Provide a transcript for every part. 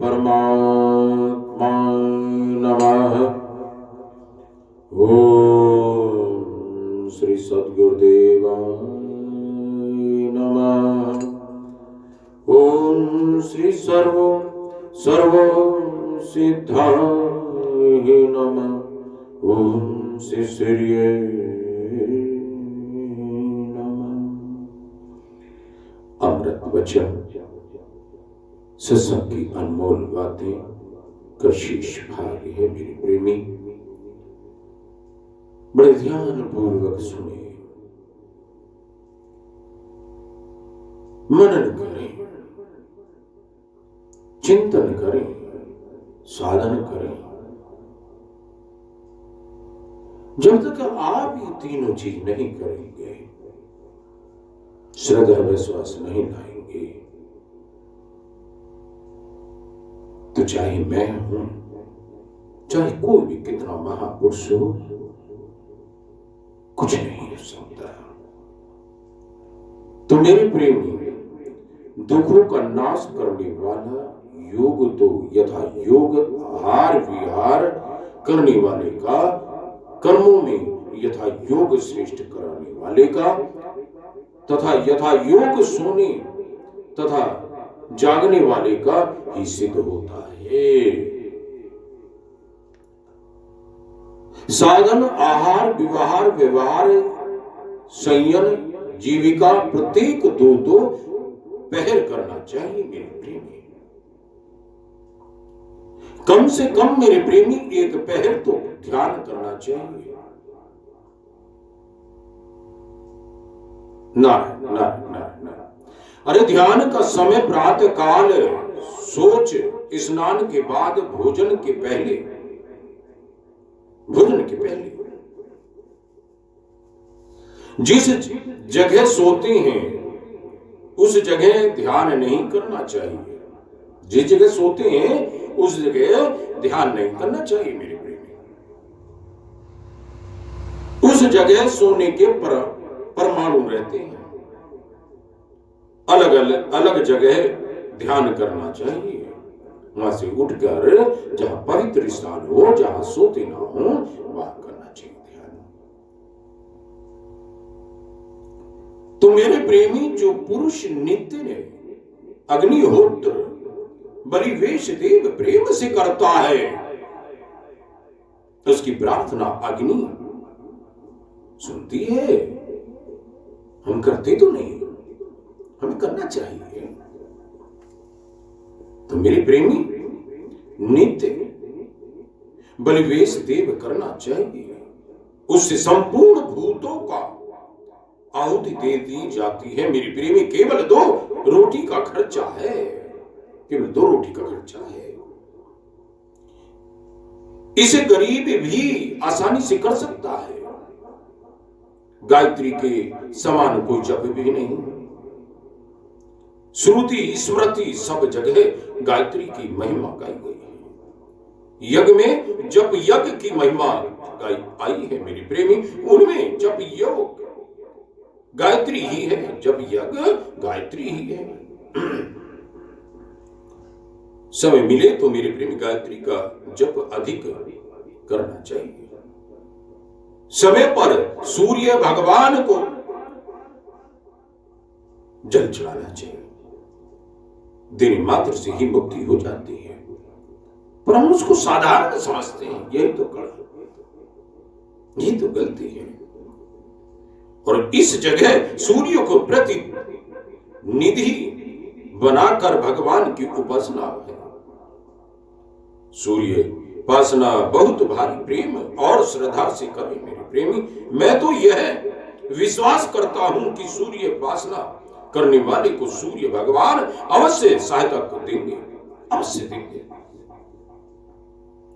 परमात्मा नमः। ओम श्री सद्गुरुदेवाय नमः। ओम श्री सर्व सिद्धाय नमः। ओम श्री सूर्य नमः। अमृत वचन सत्संग की अनमोल बातें का शीश भाग है मेरे प्रेमी। बड़े ध्यान पूर्वक सुने, मनन करें, चिंतन करें, साधन करें। जब तक आप ये तीनों चीज नहीं करेंगे, श्रद्धा विश्वास नहीं लाएंगे, तो चाहे मैं हूं, चाहे कोई भी कितना महापुरुष हो, कुछ नहीं हो सकता। तो मेरे प्रेमी, दुखों का नाश करने वाला योग तो यथा योग आहार विहार करने वाले का, कर्मों में यथा योग श्रेष्ठ कराने वाले का, तथा यथा योग सोने तथा जागने वाले का ही सिद्ध होता है। साधन आहार व्यवहार संयम जीविका प्रत्येक दो पहर करना चाहिए मेरे प्रेमी। कम से कम मेरे प्रेमी एक पहर तो ध्यान करना चाहिए। नारायण नारायण नारायण। अरे ध्यान का समय प्रातः काल, सोच स्नान के बाद, भोजन के पहले। जिस जगह सोते हैं उस जगह ध्यान नहीं करना चाहिए। जिस जगह सोते हैं उस जगह ध्यान नहीं करना चाहिए मेरे प्रेमी। उस जगह सोने के परमाणु रहते हैं। अलग जगह ध्यान करना चाहिए। वहां से उठकर जहां पवित्र स्थान हो, जहां सोते ना हो, वहां करना चाहिए ध्यान। तो मेरे प्रेमी, जो पुरुष नित्य ने अग्निहोत्र बलिवेश देव प्रेम से करता है, उसकी प्रार्थना अग्नि सुनती है। हम करते तो नहीं, हमें करना चाहिए। तो मेरे प्रेमी, नित्य बलिवेश देव करना चाहिए। उससे संपूर्ण भूतों का आहुति दे दी जाती है मेरी प्रेमी। केवल 2 रोटी का खर्चा है, केवल 2 रोटी का खर्चा है। इसे गरीब भी आसानी से कर सकता है। गायत्री के समान कोई जप भी नहीं। श्रुति स्मृति सब जगह गायत्री की महिमा गाई गई है। यज्ञ में जप यज्ञ की महिमा आई है मेरी प्रेमी। उनमें जप योग गायत्री ही है, जप यज्ञ गायत्री ही है। समय मिले तो मेरे प्रेमी गायत्री का जप अधिक करना चाहिए। समय पर सूर्य भगवान को जल चढ़ाना चाहिए। दिन मात्र से ही मुक्ति हो जाती है, पर हम उसको साधारण समझते हैं। यही तो गलती है। और इस जगह सूर्य को प्रतिनिधि बनाकर भगवान की उपासना है। सूर्य उपासना बहुत भारी प्रेम और श्रद्धा से करे मेरे प्रेमी। मैं तो यह विश्वास करता हूं कि सूर्य उपासना करने वाले को सूर्य भगवान अवश्य सहायता देंगे, अवश्य देंगे।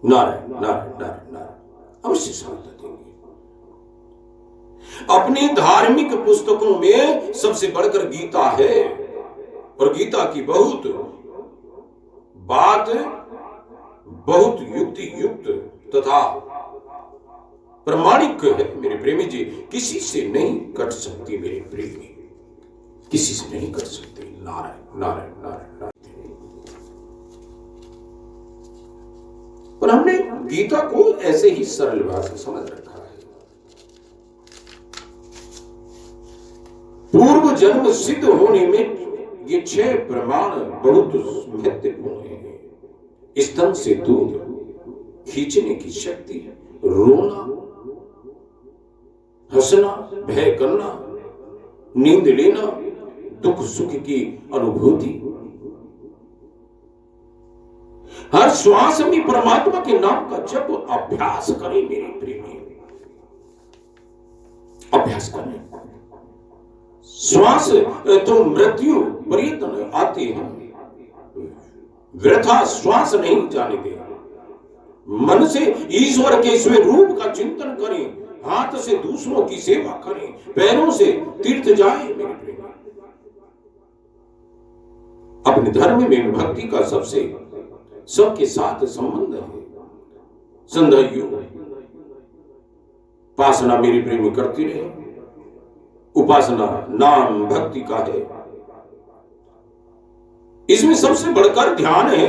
नारायण नारायण नारायण नारायण, अवश्य सहायता देंगे। अपनी धार्मिक पुस्तकों में सबसे बढ़कर गीता है, और गीता की बहुत बात बहुत युक्ति युक्त तथा प्रमाणिक है मेरे प्रेमी जी। किसी से नहीं कट सकती मेरे प्रेमी, किसी से नहीं कर सकते। नारायण नारायण नारायण नारायण। हमने गीता को ऐसे ही सरल भाषा समझ रखा है। पूर्व जन्म सिद्ध होने में ये 6 प्रमाण बहुत महत्वपूर्ण है। स्तन से दूध खींचने की शक्ति, रोना, हंसना, भय करना, नींद लेना, दुख सुख की अनुभूति, हर श्वास में परमात्मा के नाम का जप अभ्यास करें मेरे प्रेमी, अभ्यास करें। श्वास तो मृत्यु पर्यंत आते हैं, वृथा श्वास नहीं जाने दे। मन से ईश्वर के स्वरूप का चिंतन करें, हाथ से दूसरों की सेवा करें, पैरों से तीर्थ जाए मेरे प्रेमी। अपने धर्म में भक्ति का सबके साथ संबंध है। संध्या योग उपासना मेरे प्रेमी करती रहे। उपासना नाम भक्ति का है। इसमें सबसे बढ़कर ध्यान है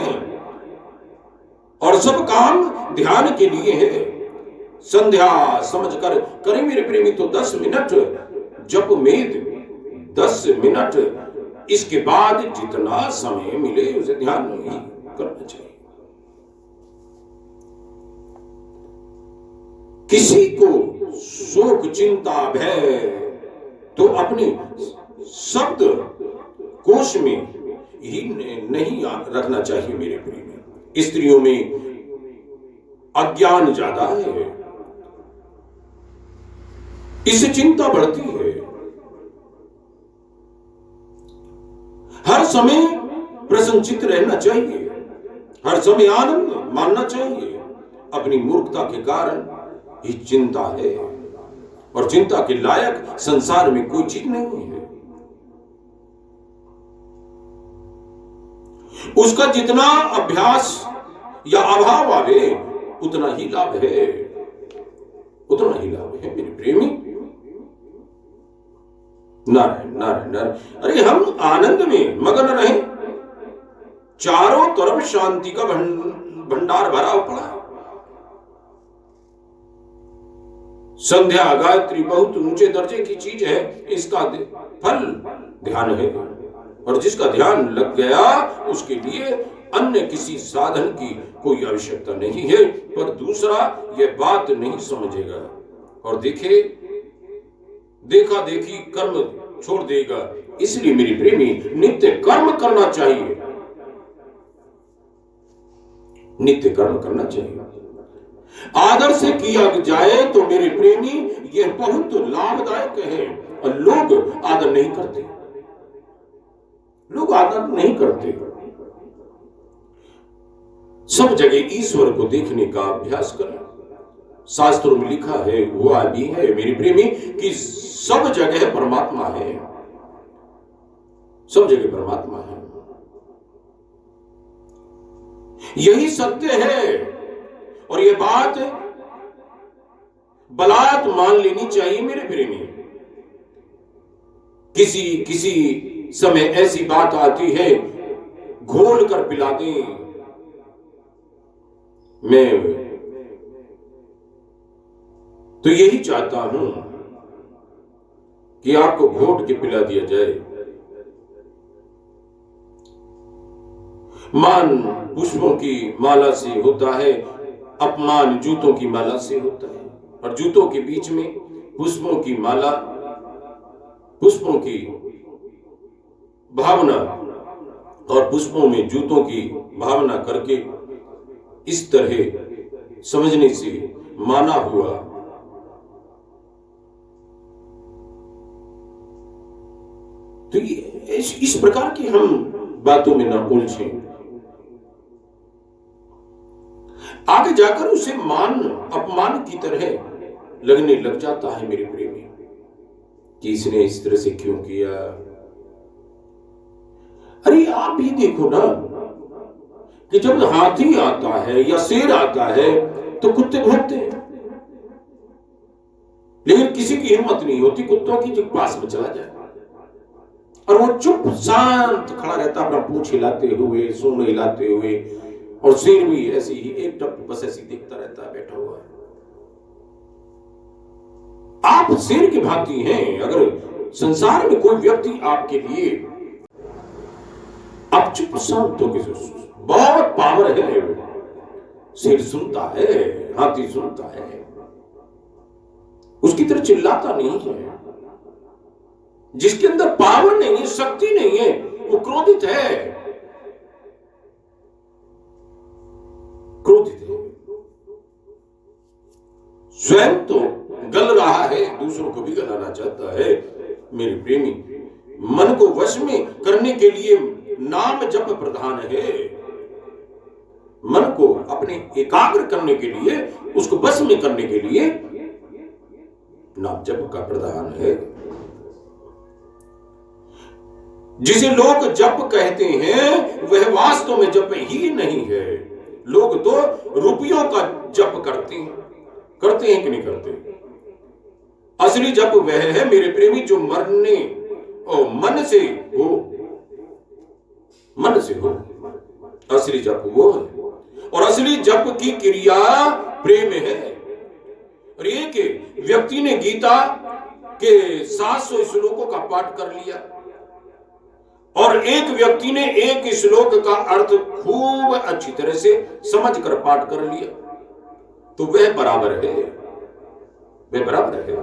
और सब काम ध्यान के लिए है। संध्या समझकर करें मेरे प्रेमी तो 10 मिनट जप में 10 मिनट, इसके बाद जितना समय मिले उसे ध्यान नहीं करना चाहिए। किसी को शोक चिंता भय तो अपने शब्द कोश में ही नहीं रखना चाहिए मेरे प्रेमी। स्त्रियों में अज्ञान ज्यादा है, इससे चिंता बढ़ती है। हर समय प्रसन्नचित्त रहना चाहिए, हर समय आनंद मानना चाहिए। अपनी मूर्खता के कारण ही चिंता है और चिंता के लायक संसार में कोई चीज नहीं है। उसका जितना अभ्यास या अभाव आवे उतना ही लाभ है, उतना ही लाभ है मेरे प्रेमी। नारायण नारायण नारायण। अरे हम आनंद में मगन रहे, चारों तरफ शांति का भंडार भरा पड़ा। संध्या गायत्री बहुत ऊंचे दर्जे की चीज है, इसका फल ध्यान है और जिसका ध्यान लग गया उसके लिए अन्य किसी साधन की कोई आवश्यकता नहीं है। पर दूसरा यह बात नहीं समझेगा और देखा देखी कर्म छोड़ देगा। इसलिए मेरी प्रेमी नित्य कर्म करना चाहिए, नित्य कर्म करना चाहिए। आदर से किया जाए तो मेरे प्रेमी यह बहुत लाभदायक है। और लोग आदर नहीं करते, लोग आदर नहीं करते। सब जगह ईश्वर को देखने का अभ्यास करें। शास्त्रों में लिखा है, हुआ भी है मेरे प्रेमी कि सब जगह परमात्मा है, सब जगह परमात्मा है। यही सत्य है और यह बात बलात् मान लेनी चाहिए मेरे प्रेमी। किसी समय ऐसी बात आती है, घोल कर पिला दें। मैं तो यही चाहता हूं कि आपको घोट के पिला दिया जाए। मान पुष्पों की माला से होता है, अपमान जूतों की माला से होता है। और जूतों के बीच में पुष्पों की माला, पुष्पों की भावना और पुष्पों में जूतों की भावना करके इस तरह समझने से माना हुआ। तो इस प्रकार की हम बातों में न उलझें। आगे जाकर उसे मान अपमान की तरह लगने लग जाता है मेरे प्रेमी कि इसने इस तरह से क्यों किया। अरे आप ही देखो ना कि जब हाथी आता है या शेर आता है तो कुत्ते भौंकते हैं, लेकिन किसी की हिम्मत नहीं होती कुत्तों की जो पास में चला जाए और वो चुप शांत खड़ा रहता, अपना पूंछ हिलाते हुए, सूंड हिलाते हुए, और शेर भी ऐसी ही एक टक बस ऐसी देखता रहता है बैठा हुआ है। आप शेर की भांति हैं। अगर संसार में कोई व्यक्ति आपके लिए, आप चुप शांत होकर, बहुत पावर है, शेर सुनता है, हाथी सुनता है, उसकी तरह चिल्लाता नहीं है। जिसके अंदर पावर नहीं है, शक्ति नहीं है, वो क्रोधित है, क्रोधित है। स्वयं तो गल रहा है, दूसरों को भी गलाना चाहता है। मेरे प्रेमी, मन को वश में करने के लिए नाम जप प्रधान है। मन को अपने एकाग्र करने के लिए, उसको वश में करने के लिए नाम जप का प्रधान है। जिसे लोग जप कहते हैं वह वास्तव में जप ही नहीं है। लोग तो रुपयों का जप करते हैं कि नहीं करते? असली जप वह है मेरे प्रेमी जो मरने और मन से हो, मन से हो। असली जप वो है, और असली जप की क्रिया प्रेम है। और एक व्यक्ति ने गीता के 700 श्लोकों का पाठ कर लिया और एक व्यक्ति ने एक श्लोक का अर्थ खूब अच्छी तरह से समझकर पाठ कर लिया, तो वह बराबर है, वह बराबर है।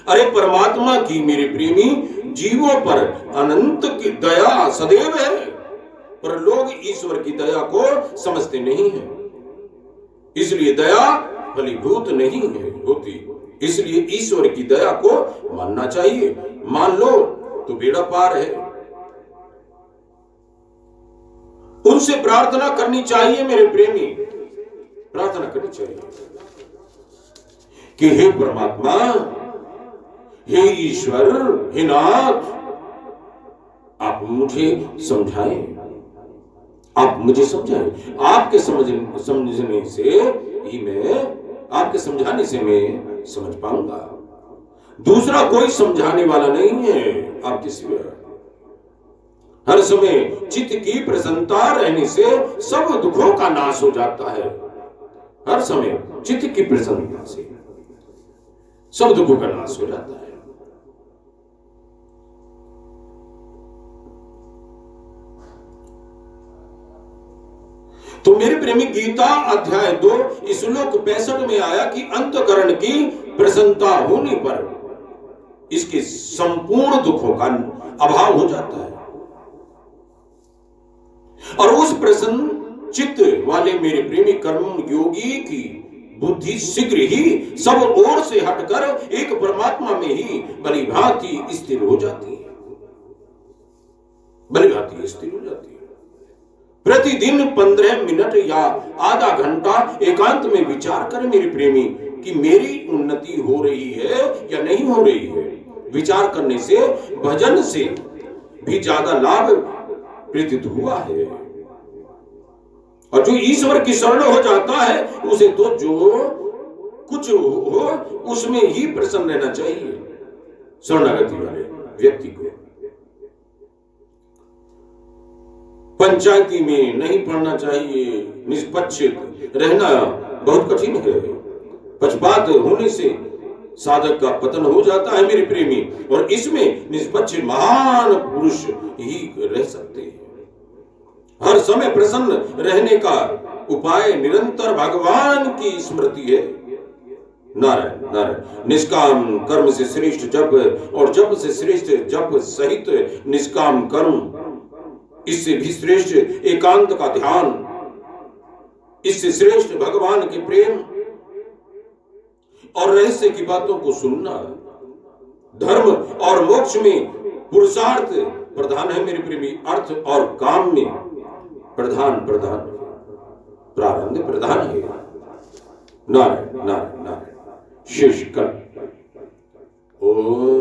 अरे परमात्मा की मेरे प्रेमी जीवों पर अनंत की दया सदैव है, पर लोग ईश्वर की दया को समझते नहीं हैं। इसलिए दया फलीभूत नहीं है होती। इसलिए ईश्वर की दया को मानना चाहिए। मान लो तो बेड़ा पार है। उनसे प्रार्थना करनी चाहिए मेरे प्रेमी, प्रार्थना करनी चाहिए कि हे परमात्मा, हे ईश्वर, हे नाथ, आप मुझे समझाएं, आप मुझे समझाएं। आपके समझने से ही मैं, आपके समझाने से मैं समझ पाऊंगा। दूसरा कोई समझाने वाला नहीं है आपके सिवा। हर समय चित्त की प्रसन्नता रहने से सब दुखों का नाश हो जाता है। हर समय चित्त की प्रसन्नता से सब दुखों का नाश हो जाता है। तो मेरे प्रेमी, गीता अध्याय 2 श्लोक 65 में आया कि अंतःकरण की प्रसन्नता होने पर इसके संपूर्ण दुखों का अभाव हो जाता है। और उस प्रसन्न चित्त वाले मेरे प्रेमी कर्म योगी की बुद्धि शीघ्र ही सब ओर से हटकर एक परमात्मा में ही भलीभांति स्थिर हो जाती है, भलीभांति स्थिर हो जाती है। प्रतिदिन 15 मिनट या आधा घंटा एकांत में विचार करें मेरे प्रेमी कि मेरी उन्नति हो रही है या नहीं हो रही है। विचार करने से भजन से भी ज्यादा लाभ प्रतीत हुआ है। और जो ईश्वर की शरण हो जाता है उसे तो जो कुछ हो उसमें ही प्रसन्न रहना चाहिए शरणागति वाले व्यक्ति को। पंचायती में नहीं पढ़ना चाहिए, निष्पक्ष रहना बहुत कठिन है। पक्षपात होने से साधक का पतन हो जाता है मेरे प्रेमी, और इसमें निष्पक्ष महान पुरुष ही रह सकते हैं। हर समय प्रसन्न रहने का उपाय निरंतर भगवान की स्मृति है। नारायण नारायण। निष्काम कर्म से श्रेष्ठ जप, और जप से श्रेष्ठ जप सहित निष्काम कर्म, इससे भी श्रेष्ठ एकांत का ध्यान, इससे श्रेष्ठ भगवान के प्रेम और रहस्य की बातों को सुनना। धर्म और मोक्ष में पुरुषार्थ प्रधान है मेरे प्रेमी, अर्थ और काम में प्रधान प्रारंभ प्रधान है। नारायण नारायण नारायण। शेष कर ओम।